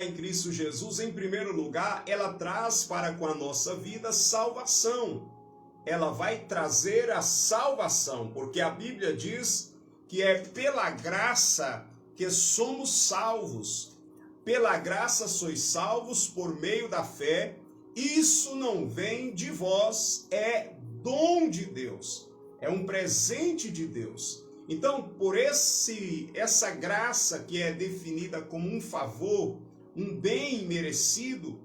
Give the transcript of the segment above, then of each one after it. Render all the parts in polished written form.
em Cristo Jesus, em primeiro lugar, ela traz para com a nossa vida salvação. Ela vai trazer a salvação, porque a Bíblia diz que é pela graça que somos salvos. Pela graça sois salvos por meio da fé. Isso não vem de vós, é dom de Deus. É um presente de Deus. Então, por essa graça que é definida como um favor, um bem merecido,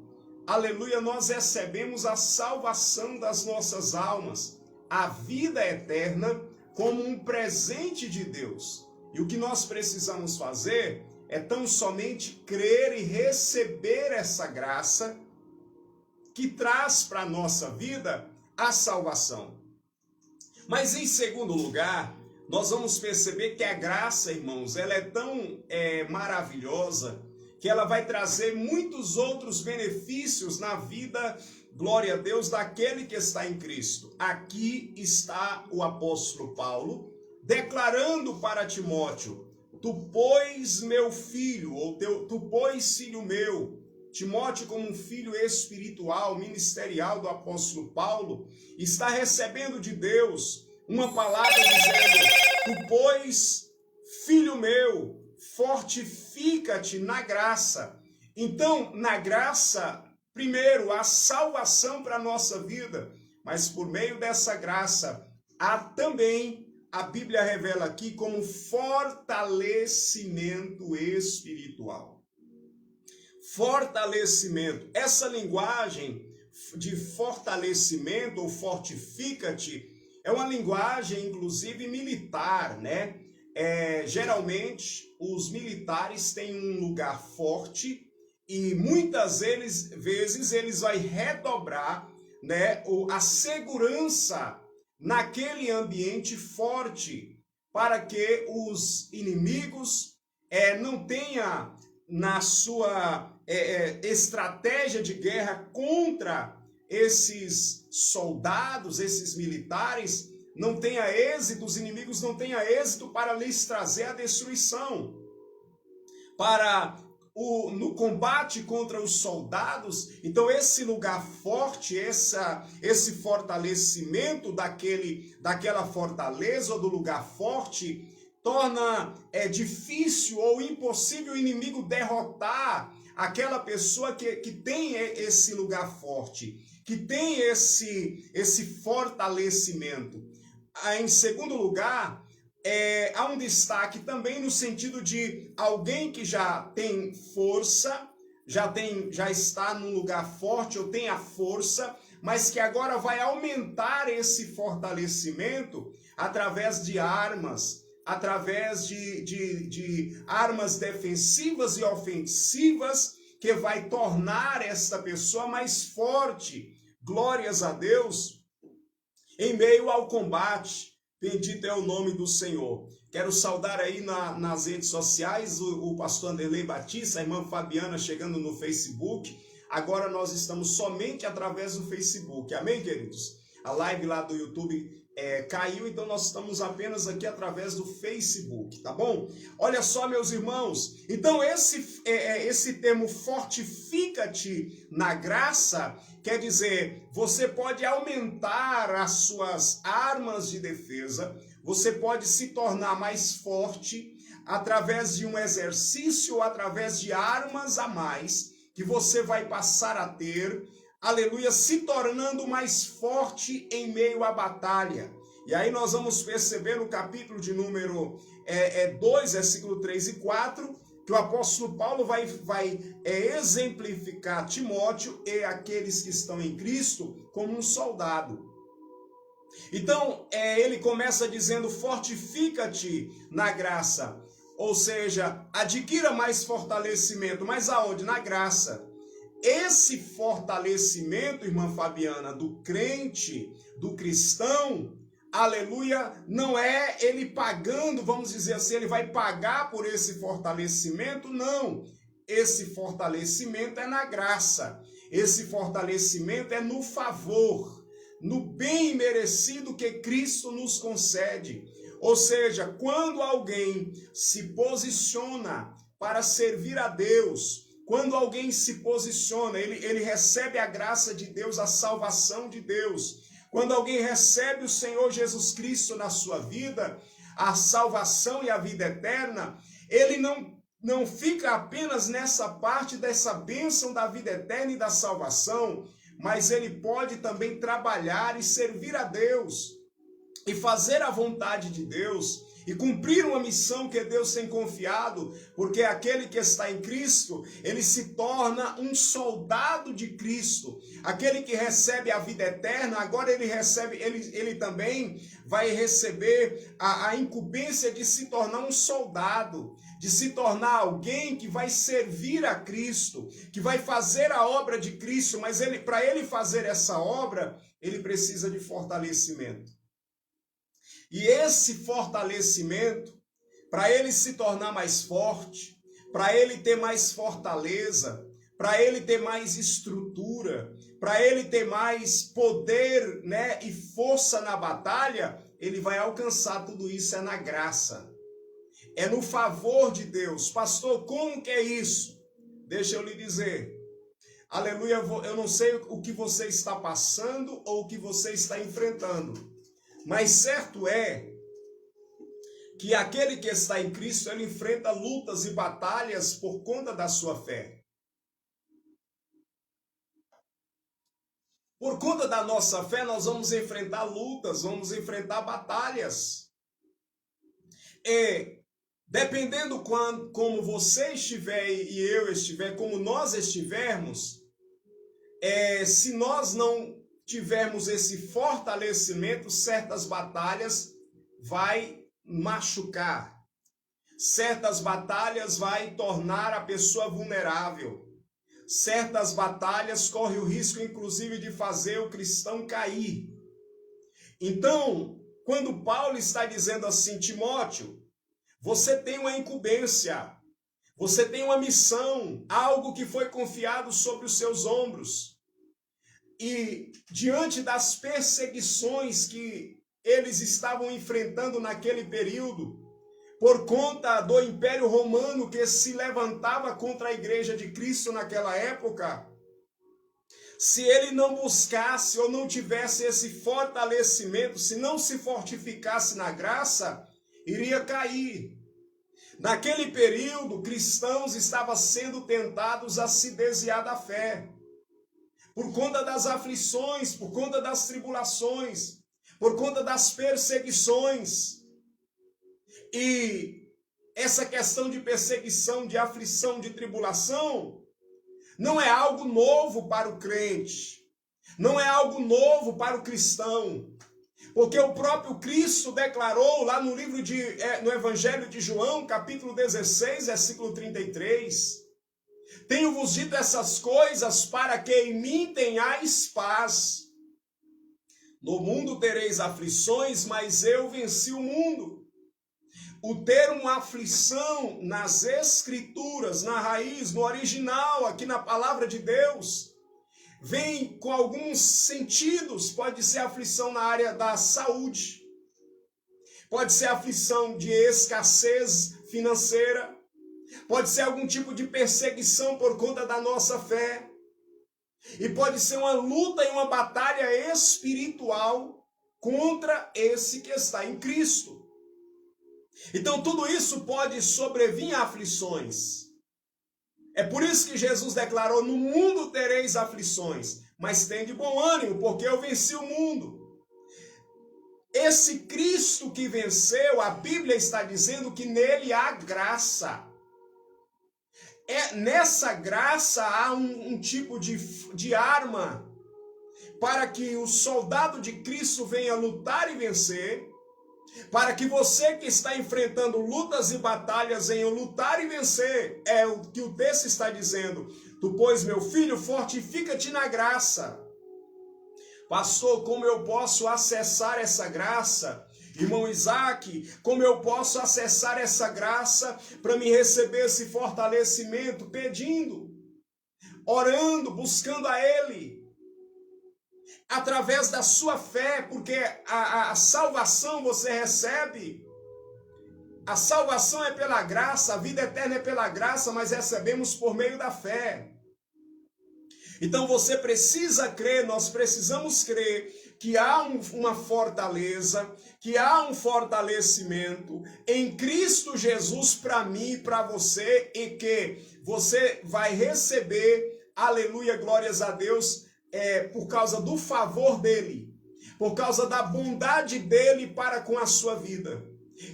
aleluia, nós recebemos a salvação das nossas almas, a vida eterna como um presente de Deus. E o que nós precisamos fazer é tão somente crer e receber essa graça que traz para a nossa vida a salvação. Mas em segundo lugar, nós vamos perceber que a graça, irmãos, ela é tão maravilhosa que ela vai trazer muitos outros benefícios na vida, glória a Deus, daquele que está em Cristo. Aqui está o apóstolo Paulo declarando para Timóteo: tu, pois, meu filho, ou tu, pois, filho meu. Timóteo, como um filho espiritual, ministerial do apóstolo Paulo, está recebendo de Deus uma palavra dizendo: tu, pois, filho meu, fortifica-te na graça. Então, na graça, primeiro, a salvação para a nossa vida, mas por meio dessa graça, há também, a Bíblia revela aqui, como fortalecimento espiritual. Fortalecimento. Essa linguagem de fortalecimento ou fortifica-te é uma linguagem, inclusive, militar, né? Geralmente, os militares têm um lugar forte e muitas vezes eles vão redobrar, né, a segurança naquele ambiente forte para que os inimigos não tenham na sua estratégia de guerra contra esses soldados, esses militares, não tenha êxito, os inimigos não tenham êxito para lhes trazer a destruição. No combate contra os soldados, então esse lugar forte, esse fortalecimento daquela fortaleza ou do lugar forte, torna difícil ou impossível o inimigo derrotar aquela pessoa que tem esse lugar forte, que tem esse fortalecimento. Em segundo lugar, há um destaque também no sentido de alguém que já tem força, já está num lugar forte ou tem a força, mas que agora vai aumentar esse fortalecimento através de armas, através de armas defensivas e ofensivas, que vai tornar esta pessoa mais forte. Glórias a Deus, em meio ao combate. Bendito é o nome do Senhor. Quero saudar aí nas redes sociais o pastor Anderlei Batista, a irmã Fabiana chegando no Facebook. Agora nós estamos somente através do Facebook. Amém, queridos? A live lá do YouTube caiu, então nós estamos apenas aqui através do Facebook, tá bom? Olha só, meus irmãos, então esse termo fortifica-te na graça quer dizer, você pode aumentar as suas armas de defesa, você pode se tornar mais forte através de um exercício ou através de armas a mais que você vai passar a ter, aleluia, se tornando mais forte em meio à batalha. E aí nós vamos perceber no capítulo de número 2, versículo 3 e 4, que o apóstolo Paulo vai exemplificar Timóteo e aqueles que estão em Cristo como um soldado. Então, ele começa dizendo, fortifica-te na graça, ou seja, adquira mais fortalecimento, mas aonde? Na graça. Esse fortalecimento, irmã Fabiana, do crente, do cristão, aleluia, não é ele pagando, vamos dizer assim, ele vai pagar por esse fortalecimento, não. Esse fortalecimento é na graça, esse fortalecimento é no favor, no bem merecido que Cristo nos concede. Ou seja, quando alguém se posiciona para servir a Deus, quando alguém se posiciona, ele recebe a graça de Deus, a salvação de Deus. Quando alguém recebe o Senhor Jesus Cristo na sua vida, a salvação e a vida eterna, ele não fica apenas nessa parte dessa bênção da vida eterna e da salvação, mas ele pode também trabalhar e servir a Deus, e fazer a vontade de Deus, e cumprir uma missão que Deus tem confiado, porque aquele que está em Cristo, ele se torna um soldado de Cristo. Aquele que recebe a vida eterna, agora ele também vai receber a incumbência de se tornar um soldado, de se tornar alguém que vai servir a Cristo, que vai fazer a obra de Cristo, mas para ele fazer essa obra, ele precisa de fortalecimento. E esse fortalecimento, para ele se tornar mais forte, para ele ter mais fortaleza, para ele ter mais estrutura, para ele ter mais poder, né, e força na batalha, ele vai alcançar tudo isso na graça. É no favor de Deus. Pastor, como que é isso? Deixa eu lhe dizer. Aleluia, eu não sei o que você está passando ou o que você está enfrentando. Mas certo é que aquele que está em Cristo, ele enfrenta lutas e batalhas por conta da sua fé. Por conta da nossa fé, nós vamos enfrentar lutas, vamos enfrentar batalhas. E dependendo como você estiver e eu estiver, como nós estivermos, se nós não tivermos esse fortalecimento, certas batalhas vai machucar. Certas batalhas vai tornar a pessoa vulnerável. Certas batalhas correm o risco, inclusive, de fazer o cristão cair. Então, quando Paulo está dizendo assim, Timóteo, você tem uma incumbência, você tem uma missão, algo que foi confiado sobre os seus ombros. E diante das perseguições que eles estavam enfrentando naquele período, por conta do Império Romano que se levantava contra a Igreja de Cristo naquela época, se ele não buscasse ou não tivesse esse fortalecimento, se não se fortificasse na graça, iria cair. Naquele período, cristãos estavam sendo tentados a se desviar da fé. Por conta das aflições, por conta das tribulações, por conta das perseguições. E essa questão de perseguição, de aflição, de tribulação, não é algo novo para o crente, não é algo novo para o cristão, porque o próprio Cristo declarou lá no no Evangelho de João, capítulo 16, versículo 33, tenho-vos dito essas coisas para que em mim tenhais paz. No mundo tereis aflições, mas eu venci o mundo. O termo aflição nas escrituras, na raiz, no original, aqui na palavra de Deus, vem com alguns sentidos. Pode ser aflição na área da saúde, pode ser aflição de escassez financeira, pode ser algum tipo de perseguição por conta da nossa fé. E pode ser uma luta e uma batalha espiritual contra esse que está em Cristo. Então tudo isso pode sobrevir a aflições. É por isso que Jesus declarou, no mundo tereis aflições, mas tende bom ânimo, porque eu venci o mundo. Esse Cristo que venceu, a Bíblia está dizendo que nele há graça. Nessa graça há um tipo de arma para que o soldado de Cristo venha lutar e vencer, para que você que está enfrentando lutas e batalhas venha lutar e vencer. É o que o texto está dizendo. Tu, pois, meu filho, fortifica-te na graça. Pastor, como eu posso acessar essa graça? Irmão Isaac, como eu posso acessar essa graça para me receber esse fortalecimento? Pedindo, orando, buscando a Ele. Através da sua fé, porque a salvação você recebe A salvação é pela graça, a vida eterna é pela graça, mas recebemos por meio da fé. Então você precisa crer, nós precisamos crer que há uma fortaleza, que há um fortalecimento em Cristo Jesus para mim e para você, e que você vai receber, aleluia, glórias a Deus, por causa do favor dele, por causa da bondade dele para com a sua vida.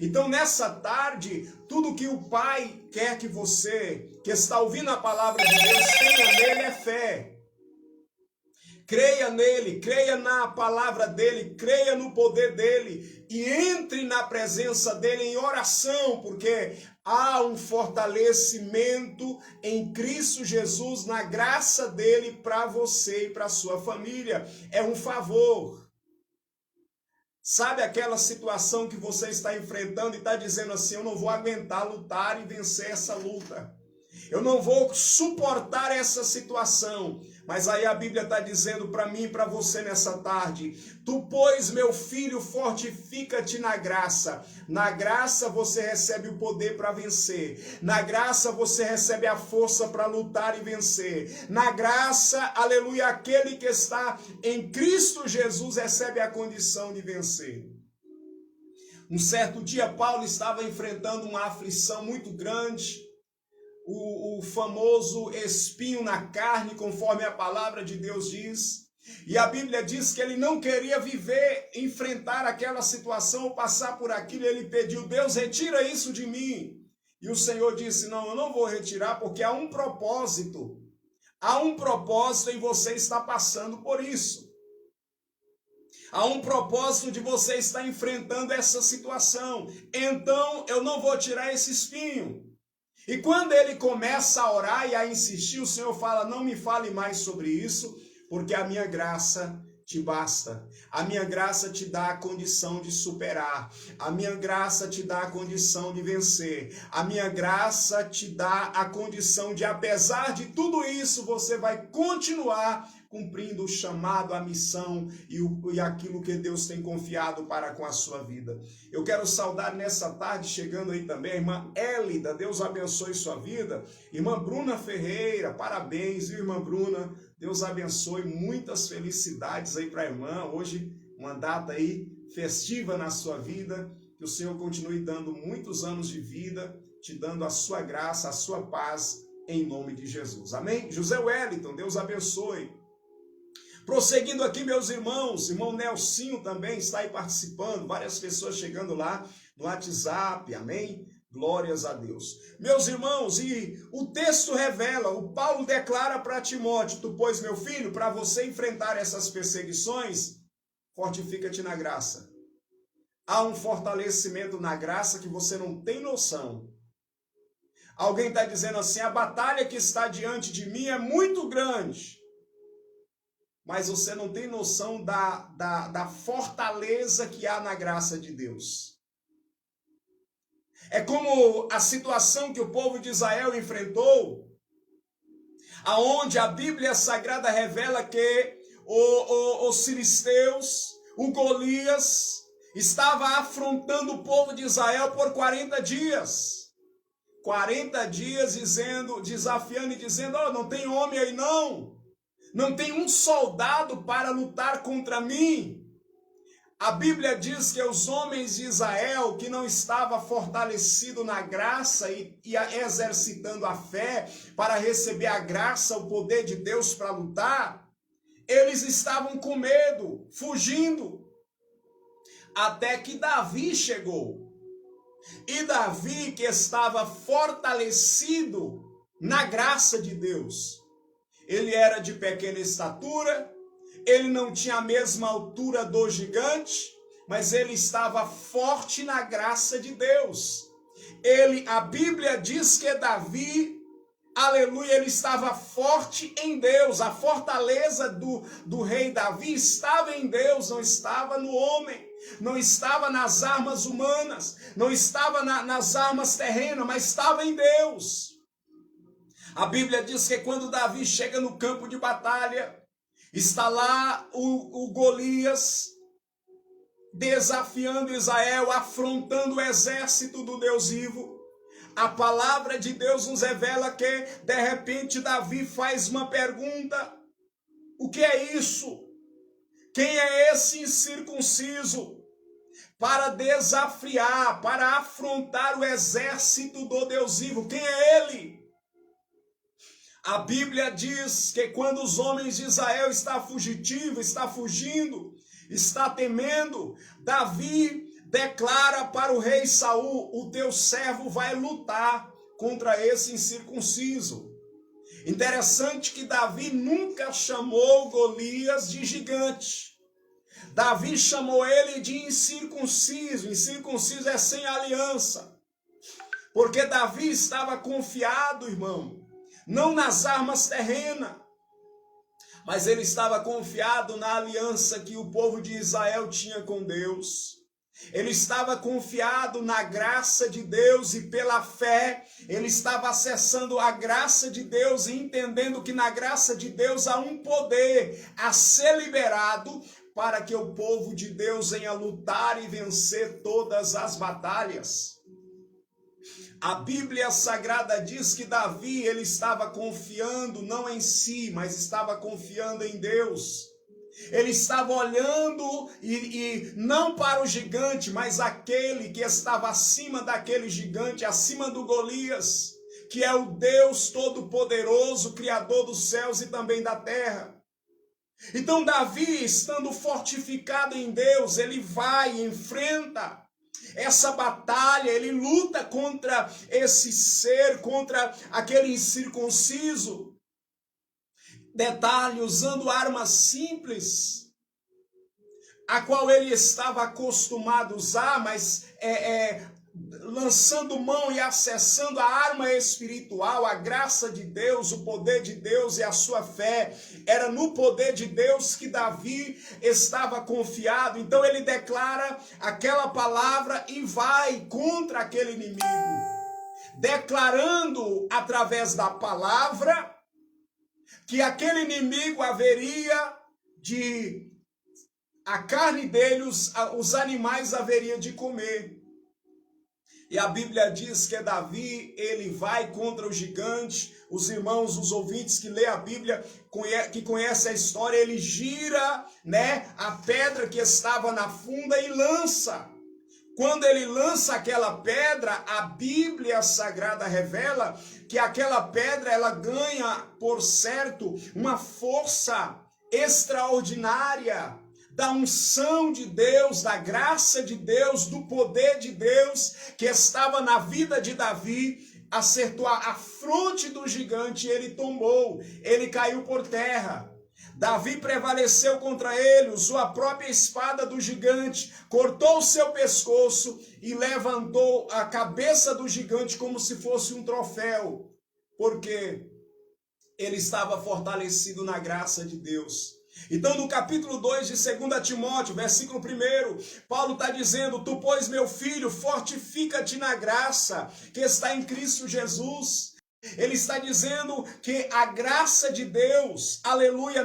Então nessa tarde, tudo que o Pai quer que você, que está ouvindo a palavra de Deus, tenha nele é fé. Creia nele, creia na palavra dele, creia no poder dele e entre na presença dele em oração, porque há um fortalecimento em Cristo Jesus, na graça dele para você e para a sua família. É um favor. Sabe aquela situação que você está enfrentando e está dizendo assim, eu não vou aguentar lutar e vencer essa luta. Eu não vou suportar essa situação. Mas aí a Bíblia está dizendo para mim e para você nessa tarde, tu, pois, meu filho, fortifica-te na graça. Na graça você recebe o poder para vencer. Na graça você recebe a força para lutar e vencer. Na graça, aleluia, aquele que está em Cristo Jesus recebe a condição de vencer. Um certo dia Paulo estava enfrentando uma aflição muito grande. O famoso espinho na carne, conforme a palavra de Deus diz. E a Bíblia diz que ele não queria viver, enfrentar aquela situação, ou passar por aquilo. Ele pediu, Deus, retira isso de mim. E o Senhor disse, não, eu não vou retirar, porque há um propósito. Há um propósito em você estar passando por isso. Há um propósito de você estar enfrentando essa situação. Então, eu não vou tirar esse espinho. E quando ele começa a orar e a insistir, o Senhor fala, não me fale mais sobre isso, porque a minha graça te basta. A minha graça te dá a condição de superar. A minha graça te dá a condição de vencer. A minha graça te dá a condição de, apesar de tudo isso, você vai continuar cumprindo o chamado, a missão e aquilo que Deus tem confiado para com a sua vida. Eu quero saudar nessa tarde, chegando aí também, a irmã Élida, Deus abençoe sua vida. Irmã Bruna Ferreira, parabéns, viu, irmã Bruna? Deus abençoe, muitas felicidades aí para a irmã. Hoje, uma data aí festiva na sua vida. Que o Senhor continue dando muitos anos de vida, te dando a sua graça, a sua paz, em nome de Jesus. Amém? José Wellington, Deus abençoe. Prosseguindo aqui, meus irmãos, irmão Nelsinho também está aí participando, várias pessoas chegando lá no WhatsApp, amém? Glórias a Deus. Meus irmãos, e o texto revela, o Paulo declara para Timóteo, tu, pois, meu filho, para você enfrentar essas perseguições, fortifica-te na graça. Há um fortalecimento na graça que você não tem noção. Alguém está dizendo assim, a batalha que está diante de mim é muito grande. Mas você não tem noção da fortaleza que há na graça de Deus. É como a situação que o povo de Israel enfrentou, aonde a Bíblia Sagrada revela que os filisteus, o Golias, estava afrontando o povo de Israel por 40 dias. 40 dias desafiando e dizendo, oh, não tem homem aí não. Não tem um soldado para lutar contra mim. A Bíblia diz que os homens de Israel, que não estavam fortalecidos na graça e exercitando a fé para receber a graça, o poder de Deus para lutar, eles estavam com medo, fugindo. Até que Davi chegou. E Davi, que estava fortalecido na graça de Deus, ele era de pequena estatura, ele não tinha a mesma altura do gigante, mas ele estava forte na graça de Deus. A Bíblia diz que Davi, aleluia, ele estava forte em Deus. A fortaleza do rei Davi estava em Deus, não estava no homem, não estava nas armas humanas, não estava nas armas terrenas, mas estava em Deus. A Bíblia diz que quando Davi chega no campo de batalha, está lá o Golias, desafiando Israel, afrontando o exército do Deus vivo. A palavra de Deus nos revela que, de repente, Davi faz uma pergunta: o que é isso? Quem é esse incircunciso? Para desafiar, para afrontar o exército do Deus vivo. Quem é ele? A Bíblia diz que quando os homens de Israel estão fugitivos, está fugindo, está temendo, Davi declara para o rei Saul: o teu servo vai lutar contra esse incircunciso. Interessante que Davi nunca chamou Golias de gigante. Davi chamou ele de incircunciso. Incircunciso é sem aliança. Porque Davi estava confiado, irmão, não nas armas terrenas, mas ele estava confiado na aliança que o povo de Israel tinha com Deus. Ele estava confiado na graça de Deus e pela fé ele estava acessando a graça de Deus e entendendo que na graça de Deus há um poder a ser liberado para que o povo de Deus venha lutar e vencer todas as batalhas. A Bíblia Sagrada diz que Davi, ele estava confiando não em si, mas estava confiando em Deus. Ele estava olhando e não para o gigante, mas aquele que estava acima daquele gigante, acima do Golias, que é o Deus Todo-Poderoso, Criador dos céus e também da terra. Então Davi, estando fortificado em Deus, ele vai e enfrenta essa batalha, ele luta contra esse ser, contra aquele incircunciso. Detalhe, usando armas simples, a qual ele estava acostumado a usar, mas lançando mão e acessando a arma espiritual, a graça de Deus, o poder de Deus e a sua fé. Era no poder de Deus que Davi estava confiado. Então ele declara aquela palavra e vai contra aquele inimigo, declarando através da palavra que aquele inimigo haveria de, a carne dele, os animais haveria de comer. E a Bíblia diz que Davi, ele vai contra o gigante. Os irmãos, os ouvintes que lê a Bíblia, que conhecem a história, ele gira, a pedra que estava na funda e lança. Quando ele lança aquela pedra, a Bíblia Sagrada revela que aquela pedra, ela ganha, por certo, uma força extraordinária da unção de Deus, da graça de Deus, do poder de Deus que estava na vida de Davi. Acertou a fronte do gigante e ele tombou, ele caiu por terra. Davi prevaleceu contra ele, usou a própria espada do gigante, cortou o seu pescoço e levantou a cabeça do gigante como se fosse um troféu, porque ele estava fortalecido na graça de Deus. Então, no capítulo 2 de 2 Timóteo, versículo 1, Paulo está dizendo: tu, pois, meu filho, fortifica-te na graça que está em Cristo Jesus. Ele está dizendo que a graça de Deus, aleluia,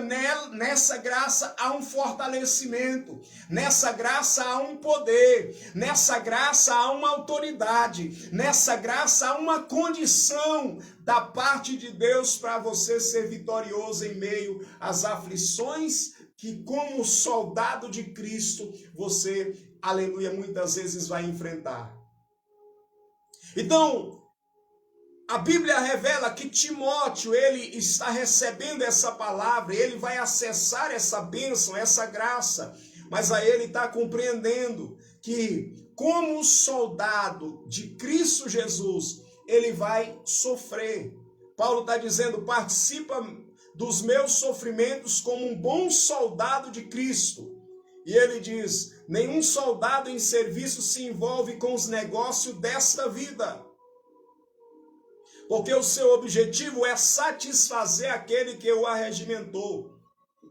nessa graça há um fortalecimento, nessa graça há um poder, nessa graça há uma autoridade, nessa graça há uma condição da parte de Deus para você ser vitorioso em meio às aflições que, como soldado de Cristo, você, aleluia, muitas vezes vai enfrentar. Então, a Bíblia revela que Timóteo, ele está recebendo essa palavra, ele vai acessar essa bênção, essa graça, mas aí ele está compreendendo que, como soldado de Cristo Jesus, ele vai sofrer. Paulo está dizendo: participa dos meus sofrimentos como um bom soldado de Cristo. E ele diz: nenhum soldado em serviço se envolve com os negócios desta vida, porque o seu objetivo é satisfazer aquele que o arregimentou.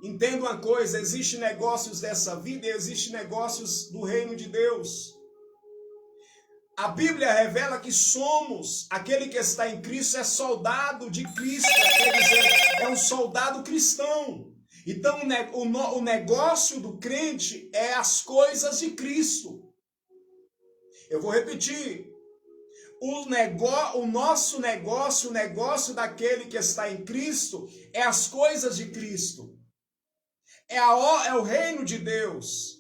Entenda uma coisa: existem negócios dessa vida e existem negócios do reino de Deus. A Bíblia revela que somos, aquele que está em Cristo é soldado de Cristo, quer dizer, é um soldado cristão. Então o negócio do crente é as coisas de Cristo. Eu vou repetir. O nosso negócio, o negócio daquele que está em Cristo, é as coisas de Cristo. É o reino de Deus.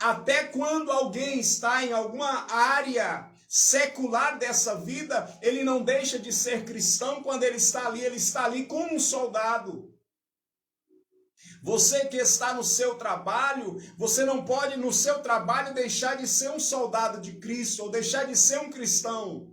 Até quando alguém está em alguma área secular dessa vida, ele não deixa de ser cristão. Quando ele está ali como um soldado. Você que está no seu trabalho, você não pode no seu trabalho deixar de ser um soldado de Cristo ou deixar de ser um cristão.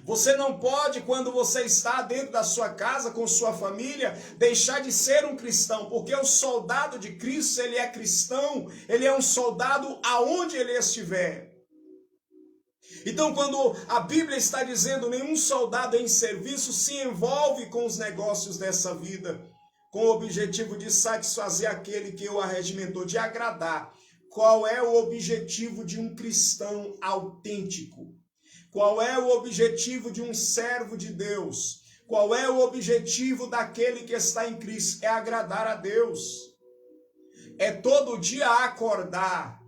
Você não pode, quando você está dentro da sua casa com sua família, deixar de ser um cristão, porque o soldado de Cristo, ele é cristão, ele é um soldado aonde ele estiver. Então, quando a Bíblia está dizendo nenhum soldado em serviço se envolve com os negócios dessa vida, com o objetivo de satisfazer aquele que o arregimentou, de agradar. Qual é o objetivo de um cristão autêntico? Qual é o objetivo de um servo de Deus? Qual é o objetivo daquele que está em Cristo? É agradar a Deus. É todo dia acordar.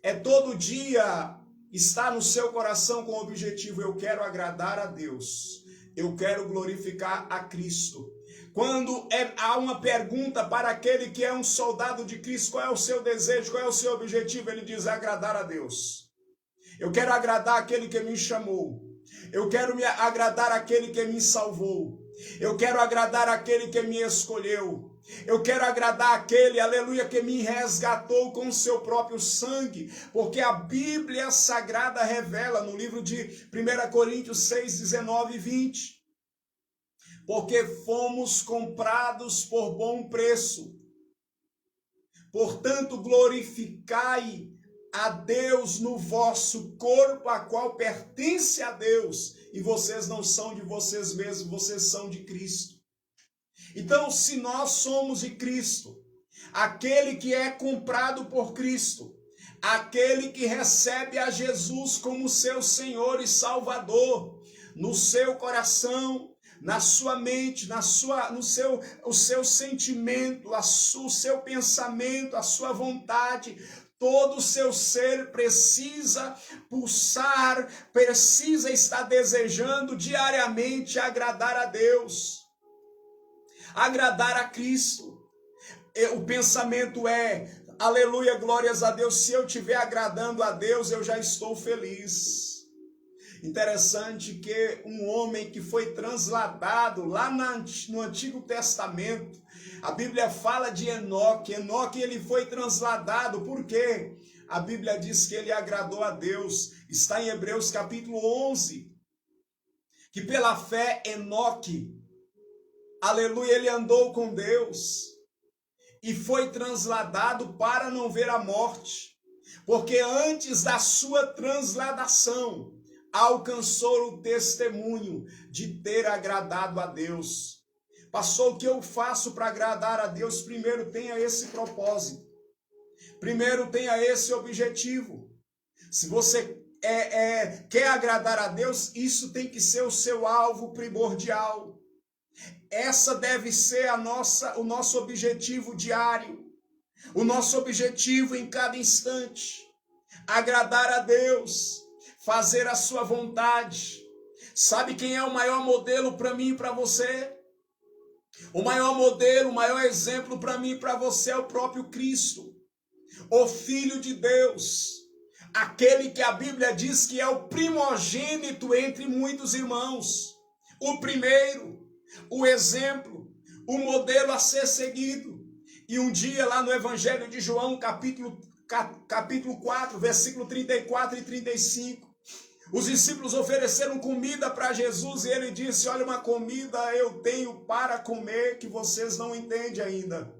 É todo dia estar no seu coração com o objetivo: eu quero agradar a Deus. Eu quero glorificar a Cristo. Quando há uma pergunta para aquele que é um soldado de Cristo, qual é o seu desejo, qual é o seu objetivo? Ele diz: agradar a Deus. Eu quero agradar aquele que me chamou. Eu quero agradar aquele que me salvou. Eu quero agradar aquele que me escolheu. Eu quero agradar aquele, aleluia, que me resgatou com o seu próprio sangue. Porque a Bíblia Sagrada revela no livro de 1 Coríntios 6, 19 e 20. Porque fomos comprados por bom preço. Portanto, glorificai a Deus no vosso corpo, a qual pertence a Deus, e vocês não são de vocês mesmos, vocês são de Cristo. Então, se nós somos de Cristo, aquele que é comprado por Cristo, aquele que recebe a Jesus como seu Senhor e Salvador, no seu coração, na sua mente, o seu sentimento, o seu pensamento, a sua vontade, todo o seu ser precisa pulsar, precisa estar desejando diariamente agradar a Deus, agradar a Cristo. O pensamento é: aleluia, glórias a Deus, se eu estiver agradando a Deus, eu já estou feliz. Interessante que um homem que foi transladado lá no Antigo Testamento, a Bíblia fala de Enoque. Enoque, ele foi transladado, por quê? A Bíblia diz que ele agradou a Deus. Está em Hebreus capítulo 11, que pela fé Enoque, aleluia, ele andou com Deus e foi transladado para não ver a morte, porque antes da sua transladação, alcançou o testemunho de ter agradado a Deus. Pastor, o que eu faço para agradar a Deus? Primeiro, tenha esse propósito. Primeiro, tenha esse objetivo. Se você quer agradar a Deus, isso tem que ser o seu alvo primordial. Essa deve ser o nosso objetivo diário. O nosso objetivo em cada instante. Agradar a Deus. Fazer a sua vontade. Sabe quem é o maior modelo para mim e para você? O maior modelo, o maior exemplo para mim e para você é o próprio Cristo, o Filho de Deus, aquele que a Bíblia diz que é o primogênito entre muitos irmãos, o primeiro, o exemplo, o modelo a ser seguido. E um dia lá no Evangelho de João, capítulo 4, versículo 34 e 35, os discípulos ofereceram comida para Jesus e ele disse: olha, uma comida eu tenho para comer que vocês não entendem ainda.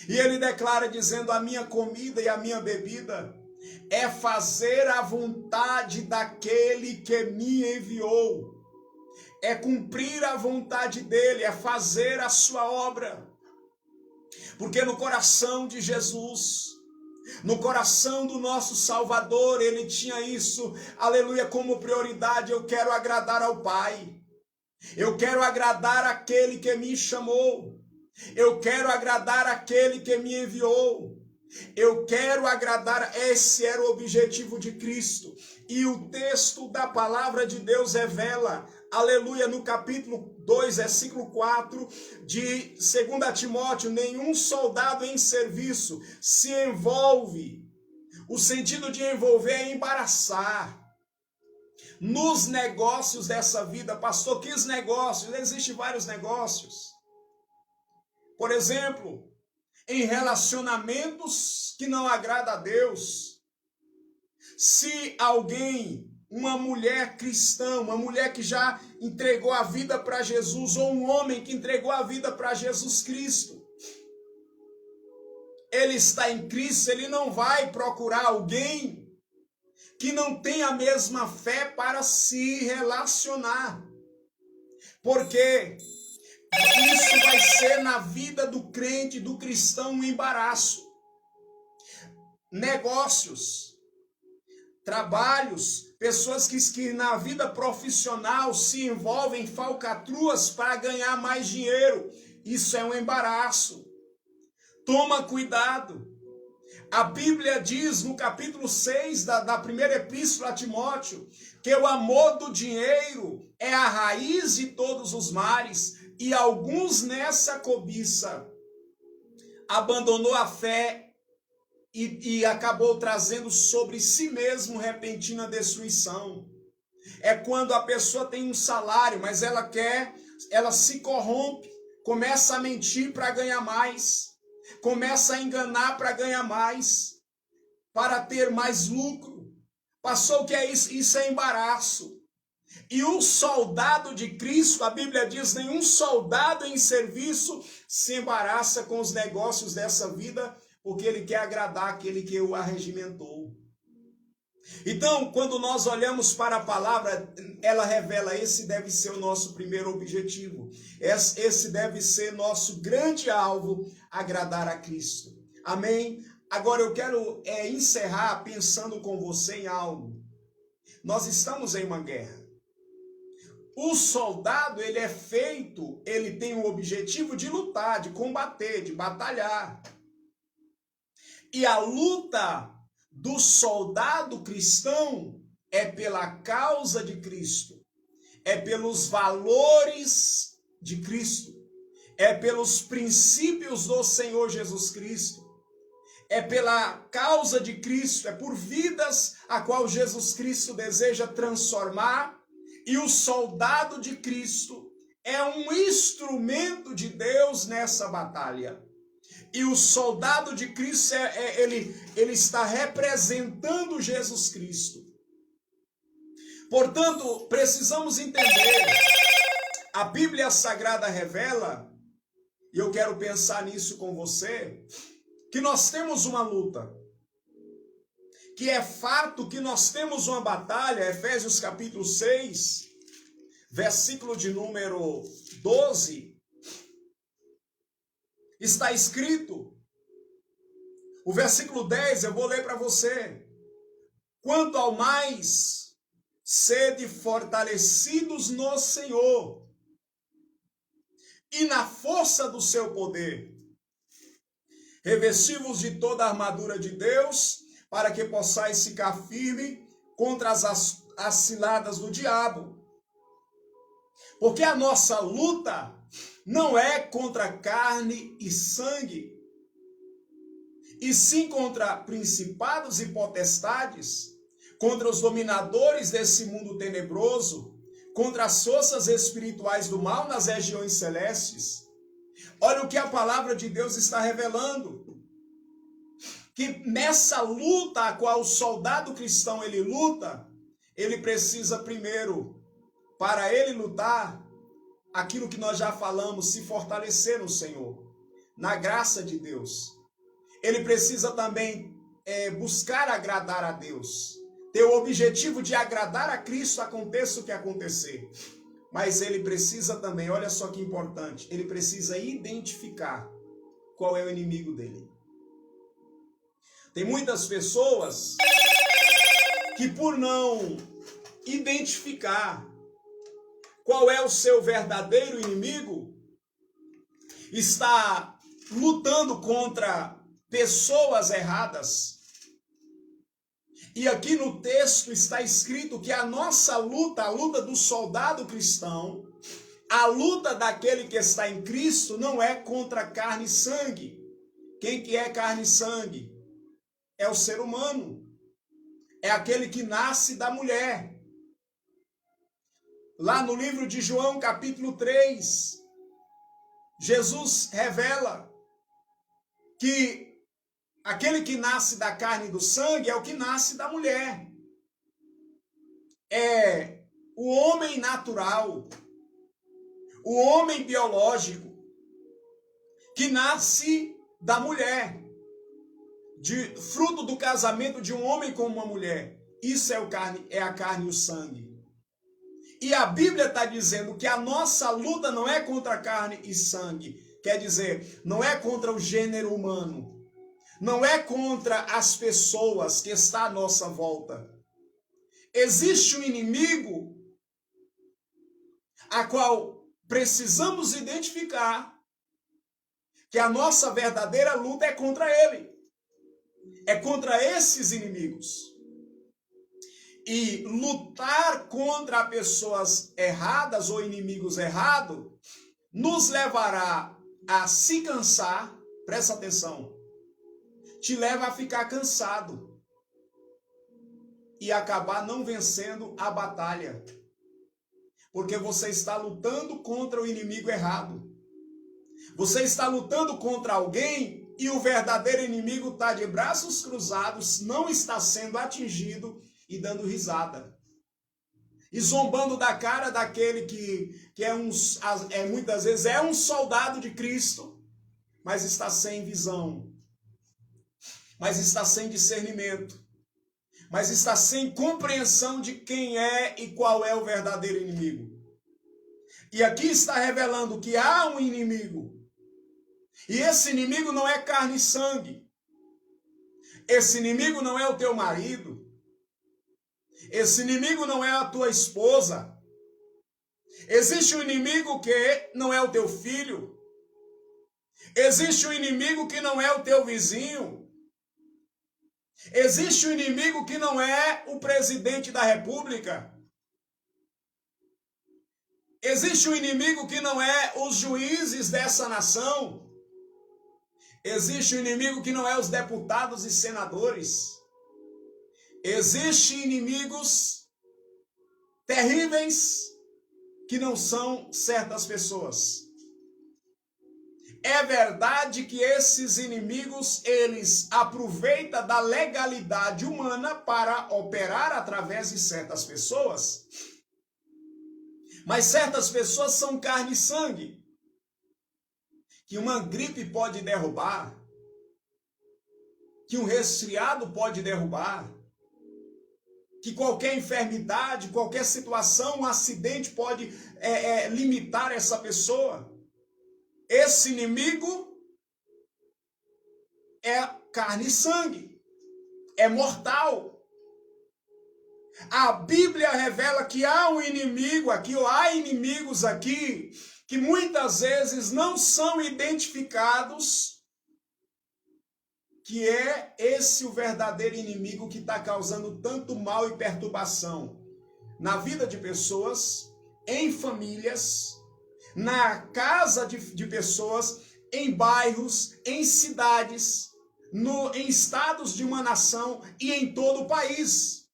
E ele declara dizendo: a minha comida e a minha bebida é fazer a vontade daquele que me enviou. É cumprir a vontade dele, é fazer a sua obra. Porque no coração de Jesus, no coração do nosso Salvador, ele tinha isso, aleluia, como prioridade: eu quero agradar ao Pai, eu quero agradar aquele que me chamou. Eu quero agradar aquele que me enviou. Eu quero agradar, esse era o objetivo de Cristo. E o texto da palavra de Deus revela, aleluia, no capítulo 2, versículo 4 de 2 Timóteo, nenhum soldado em serviço se envolve. O sentido de envolver é embaraçar. Nos negócios dessa vida, pastor, que negócios? Existem vários negócios. Por exemplo, em relacionamentos que não agradam a Deus. Se alguém, uma mulher cristã, uma mulher que já entregou a vida para Jesus, ou um homem que entregou a vida para Jesus Cristo, ele está em Cristo, ele não vai procurar alguém que não tem a mesma fé para se relacionar. Porque isso vai ser na vida do crente, do cristão, um embaraço. Negócios, trabalhos, pessoas que na vida profissional se envolvem em falcatruas para ganhar mais dinheiro. Isso é um embaraço. Toma cuidado. A Bíblia diz no capítulo 6 da primeira epístola a Timóteo que o amor do dinheiro é a raiz de todos os males. E alguns nessa cobiça abandonou a fé e acabou trazendo sobre si mesmo repentina destruição. É quando a pessoa tem um salário, mas ela se corrompe, começa a mentir para ganhar mais, começa a enganar para ganhar mais, para ter mais lucro. Passou o que é isso? Isso é embaraço. E o soldado de Cristo, a Bíblia diz, nenhum soldado em serviço se embaraça com os negócios dessa vida, porque ele quer agradar aquele que o arregimentou. Então, quando nós olhamos para a palavra, ela revela, esse deve ser o nosso primeiro objetivo. Esse deve ser nosso grande alvo, agradar a Cristo. Amém? Agora eu quero encerrar pensando com você em algo. Nós estamos em uma guerra. O soldado, ele tem o objetivo de lutar, de combater, de batalhar. E a luta do soldado cristão é pela causa de Cristo, é pelos valores de Cristo, é pelos princípios do Senhor Jesus Cristo, é pela causa de Cristo, é por vidas a qual Jesus Cristo deseja transformar. E o soldado de Cristo é um instrumento de Deus nessa batalha. E o soldado de Cristo, ele está representando Jesus Cristo. Portanto, precisamos entender, a Bíblia Sagrada revela, e eu quero pensar nisso com você, que nós temos uma luta. Que é fato que nós temos uma batalha, Efésios capítulo 6, versículo de número 12, está escrito, o versículo 10, eu vou ler para você. Quanto ao mais, sede fortalecidos no Senhor e na força do seu poder, revesti-vos de toda a armadura de Deus, para que possais ficar firme contra as ciladas do diabo. Porque a nossa luta não é contra carne e sangue, e sim contra principados e potestades, contra os dominadores desse mundo tenebroso, contra as forças espirituais do mal nas regiões celestes. Olha o que a palavra de Deus está revelando. Que nessa luta a qual o soldado cristão ele luta, ele precisa primeiro, para ele lutar, aquilo que nós já falamos, se fortalecer no Senhor, na graça de Deus. Ele precisa também buscar agradar a Deus, ter o objetivo de agradar a Cristo, aconteça o que acontecer. Mas ele precisa também, olha só que importante, ele precisa identificar qual é o inimigo dele. Tem muitas pessoas que, por não identificar qual é o seu verdadeiro inimigo, está lutando contra pessoas erradas. E aqui no texto está escrito que a nossa luta, a luta do soldado cristão, a luta daquele que está em Cristo não é contra carne e sangue. Quem que é carne e sangue? É o ser humano. É aquele que nasce da mulher. Lá no livro de João, capítulo 3, Jesus revela que aquele que nasce da carne e do sangue é o que nasce da mulher. É o homem natural, o homem biológico, que nasce da mulher, fruto do casamento de um homem com uma mulher. Isso é a carne e o sangue. E a Bíblia está dizendo que a nossa luta não é contra carne e sangue. Quer dizer, não é contra o gênero humano. Não é contra as pessoas que está à nossa volta. Existe um inimigo a qual precisamos identificar que a nossa verdadeira luta é contra ele. É contra esses inimigos. E lutar contra pessoas erradas ou inimigos errados nos levará a se cansar. Presta atenção. Te leva a ficar cansado e acabar não vencendo a batalha. Porque você está lutando contra o inimigo errado. Você está lutando contra alguém e o verdadeiro inimigo está de braços cruzados, não está sendo atingido e dando risada. E zombando da cara daquele que muitas vezes é um soldado de Cristo, mas está sem visão, mas está sem discernimento, mas está sem compreensão de quem é e qual é o verdadeiro inimigo. E aqui está revelando que há um inimigo. E esse inimigo não é carne e sangue. Esse inimigo não é o teu marido. Esse inimigo não é a tua esposa. Existe um inimigo que não é o teu filho. Existe um inimigo que não é o teu vizinho. Existe um inimigo que não é o presidente da República. Existe um inimigo que não é os juízes dessa nação. Existe um inimigo que não é os deputados e senadores. Existem inimigos terríveis que não são certas pessoas. É verdade que esses inimigos, eles aproveitam da legalidade humana para operar através de certas pessoas. Mas certas pessoas são carne e sangue, que uma gripe pode derrubar, que um resfriado pode derrubar, que qualquer enfermidade, qualquer situação, um acidente pode limitar essa pessoa. Esse inimigo é carne e sangue, é mortal. A Bíblia revela que há um inimigo aqui, ou há inimigos aqui, que muitas vezes não são identificados, que é esse o verdadeiro inimigo que está causando tanto mal e perturbação na vida de pessoas, em famílias, na casa de pessoas, em bairros, em cidades, em estados de uma nação e em todo o país.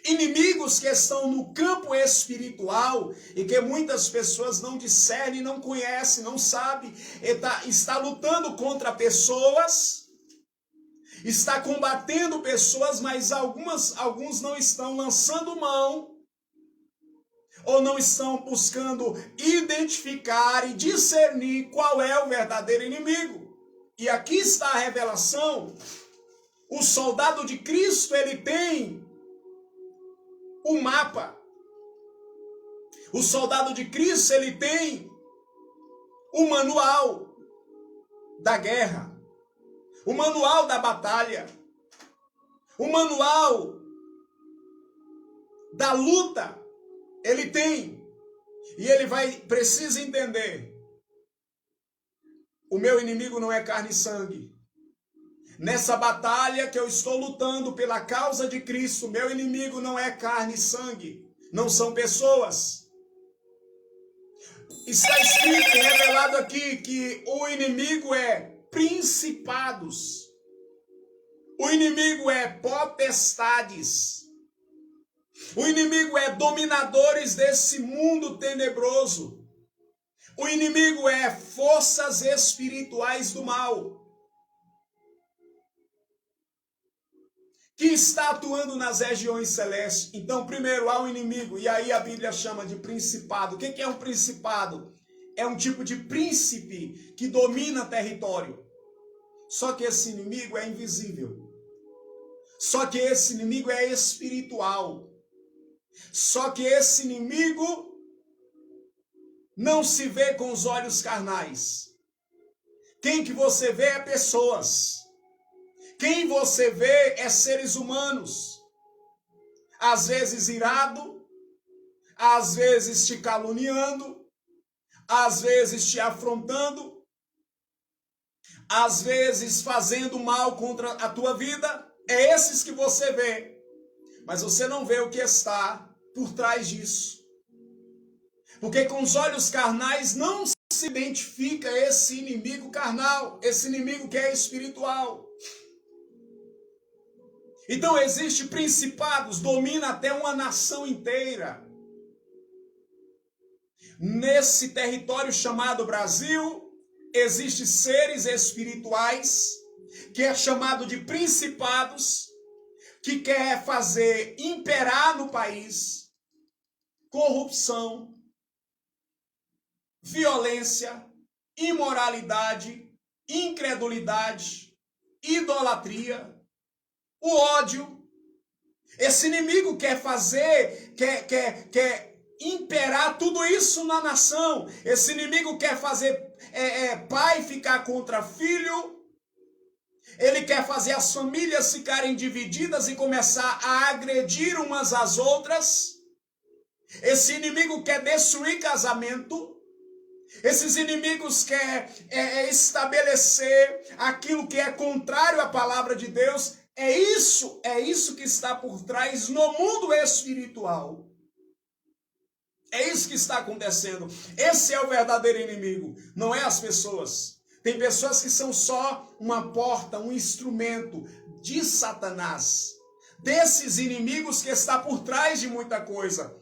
Inimigos que estão no campo espiritual e que muitas pessoas não discernem, não conhecem, não sabem, está lutando contra pessoas, está combatendo pessoas, mas alguns não estão lançando mão ou não estão buscando identificar e discernir qual é o verdadeiro inimigo. E aqui está a revelação. O soldado de Cristo, ele tem o mapa. O soldado de Cristo, ele tem o manual da guerra, o manual da batalha, o manual da luta. Ele tem. E ele precisa entender o meu inimigo não é carne e sangue. Nessa batalha que eu estou lutando pela causa de Cristo, meu inimigo não é carne e sangue, não são pessoas. Está escrito e revelado aqui que o inimigo é principados, o inimigo é potestades, o inimigo é dominadores desse mundo tenebroso, o inimigo é forças espirituais do mal, que está atuando nas regiões celestes. Então, primeiro há um inimigo, e aí a Bíblia chama de principado. O que é um principado? É um tipo de príncipe que domina território. Só que esse inimigo é invisível. Só que esse inimigo é espiritual. Só que esse inimigo não se vê com os olhos carnais. Quem que você vê é pessoas. Quem você vê é seres humanos, às vezes irado, às vezes te caluniando, às vezes te afrontando, às vezes fazendo mal contra a tua vida. É esses que você vê, mas você não vê o que está por trás disso. Porque com os olhos carnais não se identifica esse inimigo carnal, esse inimigo que é espiritual. Então existe principados, domina até uma nação inteira. Nesse território chamado Brasil, existem seres espirituais, que é chamado de principados, que quer fazer imperar no país corrupção, violência, imoralidade, incredulidade, idolatria, o ódio. Esse inimigo quer fazer, quer imperar tudo isso na nação. Esse inimigo quer fazer pai ficar contra filho. Ele quer fazer as famílias ficarem divididas e começar a agredir umas às outras. Esse inimigo quer destruir casamento. Esses inimigos querem estabelecer aquilo que é contrário à palavra de Deus. É isso que está por trás no mundo espiritual. É isso que está acontecendo. Esse é o verdadeiro inimigo, não é as pessoas. Tem pessoas que são só uma porta, um instrumento de Satanás. Desses inimigos que está por trás de muita coisa.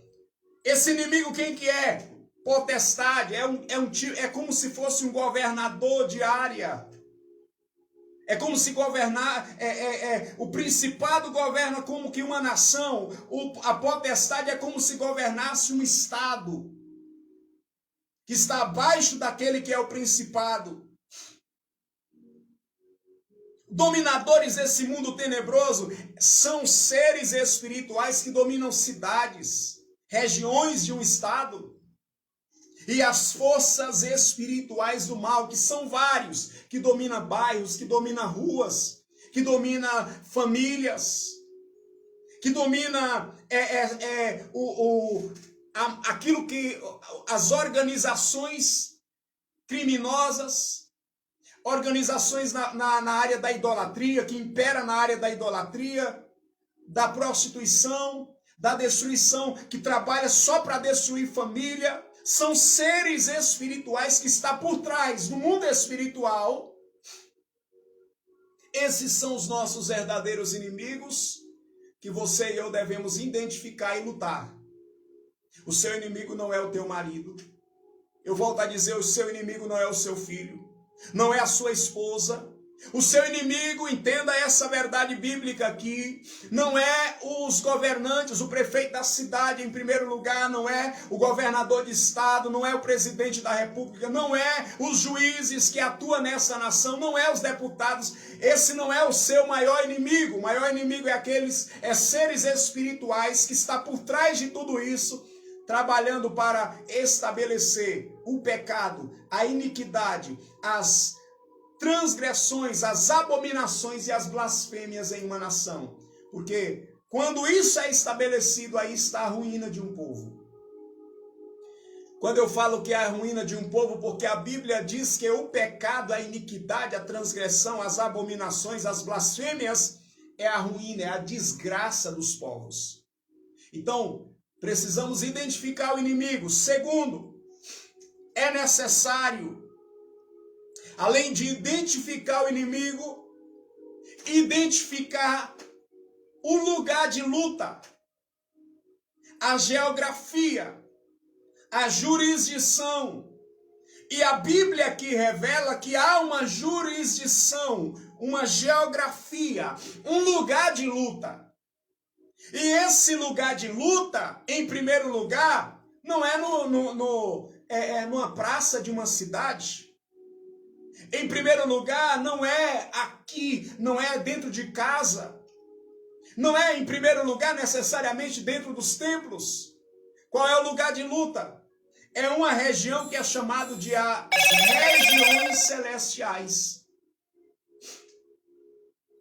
Esse inimigo quem que é? Potestade, é como se fosse um governador de área. É como se governar, o principado governa como que uma nação, a potestade é como se governasse um estado, que está abaixo daquele que é o principado. Dominadores desse mundo tenebroso são seres espirituais que dominam cidades, regiões de um estado. E as forças espirituais do mal, que são vários, que domina bairros, que domina ruas, que domina famílias, que domina aquilo que as organizações criminosas, organizações na área da idolatria, que impera na área da idolatria, da prostituição, da destruição, que trabalha só para destruir família. São seres espirituais que estão por trás, no mundo espiritual. Esses são os nossos verdadeiros inimigos, que você e eu devemos identificar e lutar. O seu inimigo não é o teu marido. Eu volto a dizer, o seu inimigo não é o seu filho, não é a sua esposa. O seu inimigo, entenda essa verdade bíblica aqui, não é os governantes, o prefeito da cidade em primeiro lugar, não é o governador de estado, não é o presidente da república, não é os juízes que atuam nessa nação, não é os deputados. Esse não é o seu maior inimigo. O maior inimigo é seres espirituais que está por trás de tudo isso, trabalhando para estabelecer o pecado, a iniquidade, as transgressões, as abominações e as blasfêmias em uma nação. Porque quando isso é estabelecido, aí está a ruína de um povo. Quando eu falo que é a ruína de um povo, porque a Bíblia diz que o pecado, a iniquidade, a transgressão, as abominações, as blasfêmias, é a ruína, é a desgraça dos povos. Então, precisamos identificar o inimigo. Segundo, é necessário, além de identificar o inimigo, identificar o lugar de luta, a geografia, a jurisdição. E a Bíblia aqui revela que há uma jurisdição, uma geografia, um lugar de luta. E esse lugar de luta, em primeiro lugar, não é numa praça de uma cidade. Em primeiro lugar, não é aqui, não é dentro de casa. Não é, em primeiro lugar, necessariamente dentro dos templos. Qual é o lugar de luta? É uma região que é chamada de as regiões celestiais.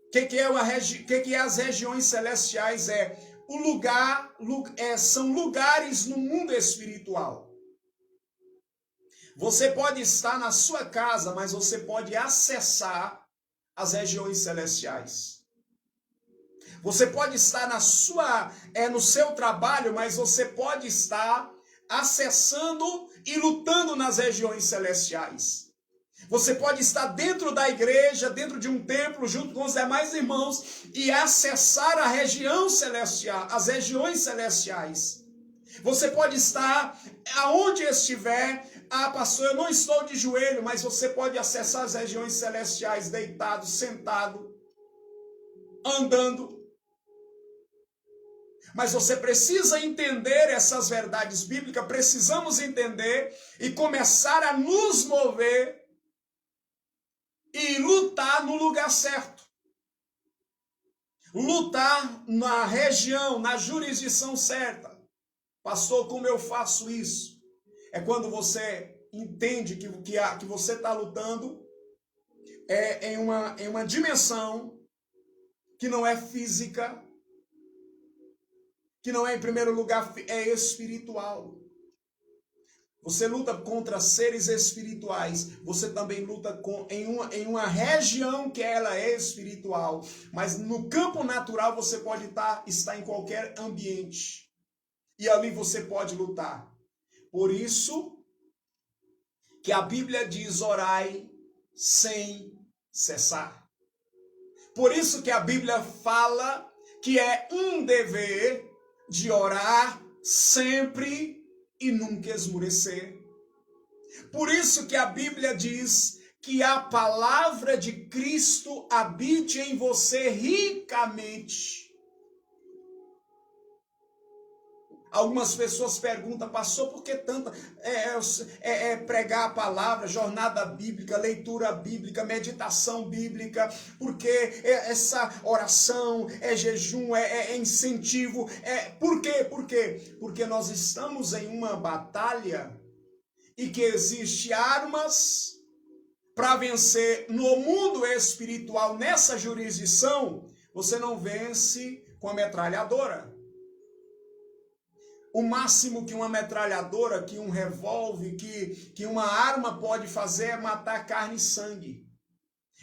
O que é as regiões celestiais? É o lugar, são lugares no mundo espiritual. Você pode estar na sua casa, mas você pode acessar as regiões celestiais. Você pode estar no seu trabalho, mas você pode estar acessando e lutando nas regiões celestiais. Você pode estar dentro da igreja, dentro de um templo, junto com os demais irmãos e acessar a região celestial, as regiões celestiais. Você pode estar aonde estiver. Ah, pastor, eu não estou de joelho, mas você pode acessar as regiões celestiais deitado, sentado, andando. Mas você precisa entender essas verdades bíblicas, precisamos entender e começar a nos mover e lutar no lugar certo. Lutar na região, na jurisdição certa. Pastor, como eu faço isso? É quando você entende que você está lutando em uma dimensão que não é física, que não é em primeiro lugar, é espiritual. Você luta contra seres espirituais, você também luta em uma região que ela é espiritual, mas no campo natural você pode estar em qualquer ambiente, e ali você pode lutar. Por isso que a Bíblia diz: orai sem cessar. Por isso que a Bíblia fala que é um dever de orar sempre e nunca esmurecer. Por isso que a Bíblia diz que a palavra de Cristo habite em você ricamente. Algumas pessoas perguntam: pastor, por que tanta pregar a palavra, jornada bíblica, leitura bíblica, meditação bíblica? Porque essa oração, jejum, incentivo. Por quê? Por quê? Porque nós estamos em uma batalha e que existe armas para vencer no mundo espiritual, nessa jurisdição. Você não vence com a metralhadora. O máximo que uma metralhadora, que um revólver, que uma arma pode fazer é matar carne e sangue.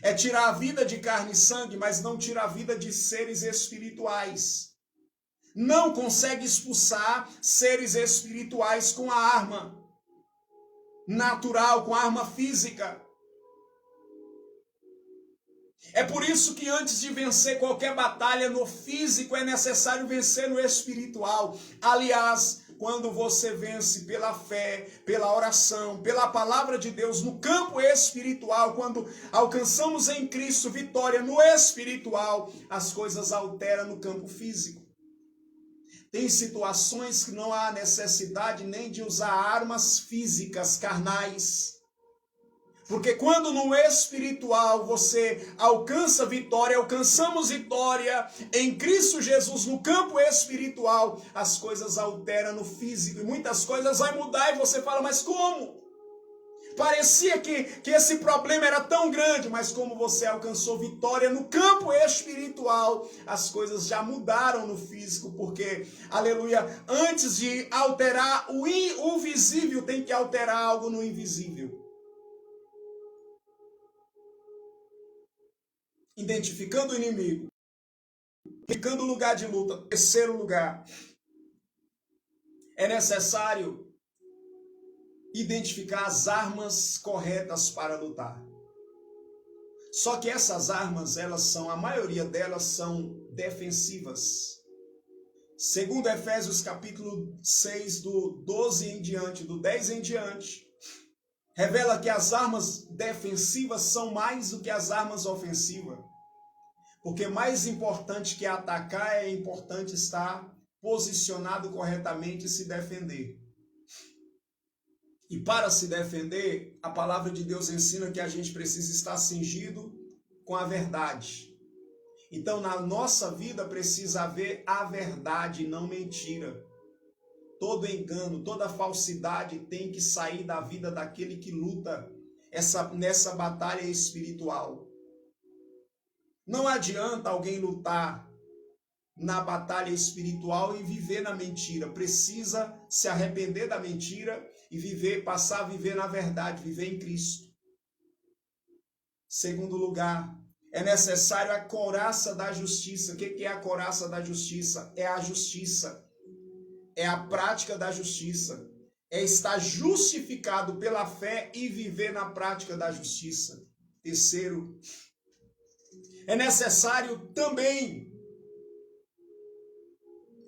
É tirar a vida de carne e sangue, mas não tira a vida de seres espirituais. Não consegue expulsar seres espirituais com a arma natural, com a arma física. É por isso que antes de vencer qualquer batalha no físico, é necessário vencer no espiritual. Aliás, quando você vence pela fé, pela oração, pela palavra de Deus no campo espiritual, quando alcançamos em Cristo vitória no espiritual, as coisas alteram no campo físico. Tem situações que não há necessidade nem de usar armas físicas, carnais. Porque quando no espiritual você alcança vitória, alcançamos vitória em Cristo Jesus no campo espiritual, as coisas alteram no físico e muitas coisas vão mudar e você fala: mas como? Parecia que esse problema era tão grande, mas como você alcançou vitória no campo espiritual, as coisas já mudaram no físico, porque, aleluia, antes de alterar o visível, tem que alterar algo no invisível. Identificando o inimigo, ficando o lugar de luta. Terceiro lugar, é necessário identificar as armas corretas para lutar. Só que essas armas, a maioria delas são defensivas. Segundo Efésios capítulo 6, do 12 em diante, do 10 em diante, revela que as armas defensivas são mais do que as armas ofensivas. Porque mais importante que atacar é importante estar posicionado corretamente e se defender. E para se defender, a palavra de Deus ensina que a gente precisa estar cingido com a verdade. Então, na nossa vida precisa haver a verdade, não mentira. Todo engano, toda falsidade tem que sair da vida daquele que luta nessa batalha espiritual. Não adianta alguém lutar na batalha espiritual e viver na mentira. Precisa se arrepender da mentira e passar a viver na verdade, viver em Cristo. Segundo lugar, é necessário a couraça da justiça. O que é a couraça da justiça? É a justiça. É a prática da justiça. É estar justificado pela fé e viver na prática da justiça. Terceiro, é necessário também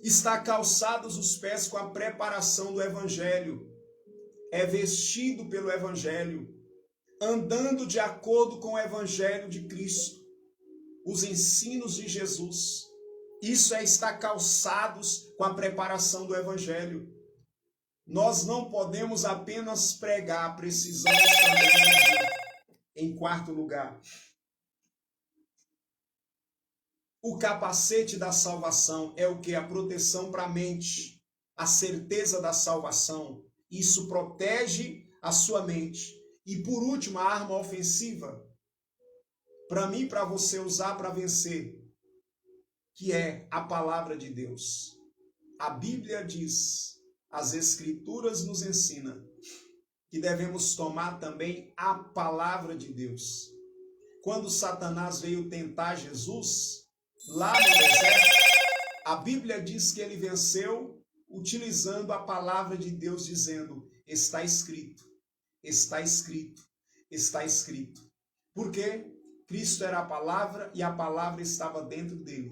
estar calçados os pés com a preparação do Evangelho. É vestido pelo Evangelho, andando de acordo com o Evangelho de Cristo, os ensinos de Jesus. Isso é estar calçados com a preparação do Evangelho. Nós não podemos apenas pregar, precisamos também agir. Em quarto lugar, o capacete da salvação é o que? A proteção para a mente, a certeza da salvação. Isso protege a sua mente. E por último, a arma ofensiva, para mim e para você usar para vencer, que é a palavra de Deus. A Bíblia diz, as Escrituras nos ensinam, que devemos tomar também a palavra de Deus. Quando Satanás veio tentar Jesus, lá no deserto, a Bíblia diz que ele venceu utilizando a palavra de Deus, dizendo, está escrito, está escrito, está escrito. Por quê? Cristo era a palavra e a palavra estava dentro dele.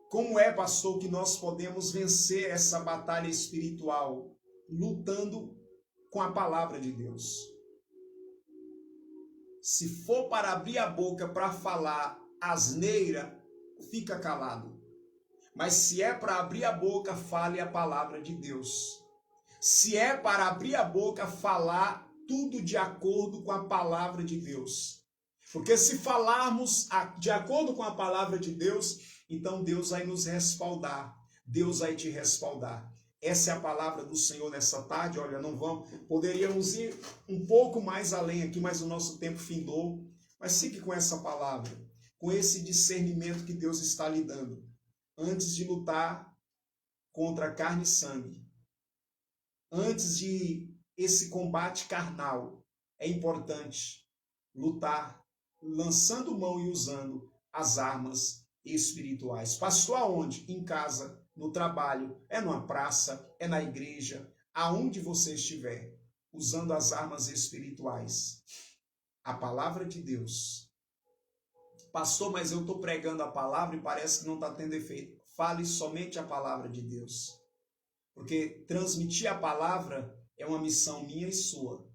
Como é, pastor, que nós podemos vencer essa batalha espiritual? Lutando com a palavra de Deus. Se for para abrir a boca para falar asneira, fica calado. Mas se é para abrir a boca, fale a palavra de Deus. Se é para abrir a boca, falar tudo de acordo com a palavra de Deus. Porque se falarmos de acordo com a palavra de Deus, então Deus vai nos respaldar. Deus vai te respaldar. Essa é a palavra do Senhor nessa tarde. Olha, poderíamos ir um pouco mais além aqui, mas o nosso tempo findou. Mas fique com essa palavra, com esse discernimento que Deus está lhe dando. Antes de lutar contra carne e sangue, antes de esse combate carnal, é importante lutar, lançando mão e usando as armas espirituais. Pastor, aonde? Em casa, no trabalho, é numa praça, é na igreja, aonde você estiver, usando as armas espirituais. A palavra de Deus. Pastor, mas eu estou pregando a palavra e parece que não está tendo efeito. Fale somente a palavra de Deus. Porque transmitir a palavra é uma missão minha e sua.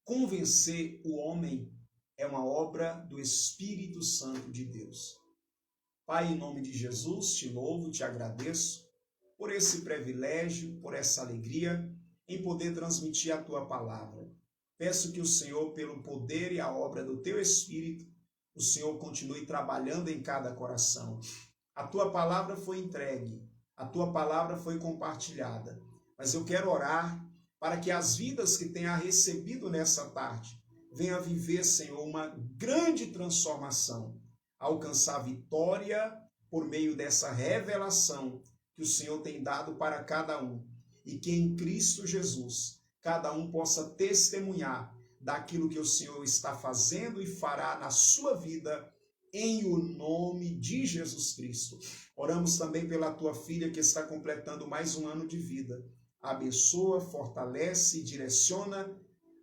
Convencer o homem é uma obra do Espírito Santo de Deus. Pai, em nome de Jesus, te louvo, te agradeço por esse privilégio, por essa alegria em poder transmitir a tua palavra. Peço que o Senhor, pelo poder e a obra do teu Espírito, o Senhor continue trabalhando em cada coração. A tua palavra foi entregue, a tua palavra foi compartilhada, mas eu quero orar para que as vidas que tenha recebido nessa tarde venham a viver, Senhor, uma grande transformação, alcançar vitória por meio dessa revelação que o Senhor tem dado para cada um, e que em Cristo Jesus cada um possa testemunhar daquilo que o Senhor está fazendo e fará na sua vida, em o nome de Jesus Cristo. Oramos também pela tua filha que está completando mais um ano de vida. Abençoa, fortalece, direciona,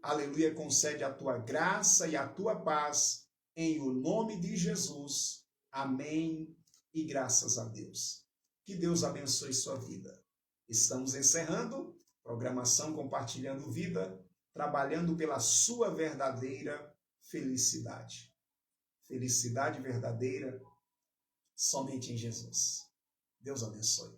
aleluia, concede a tua graça e a tua paz, em o nome de Jesus. Amém e graças a Deus. Que Deus abençoe sua vida. Estamos encerrando programação Compartilhando Vida, trabalhando pela sua verdadeira felicidade. Felicidade verdadeira somente em Jesus. Deus abençoe.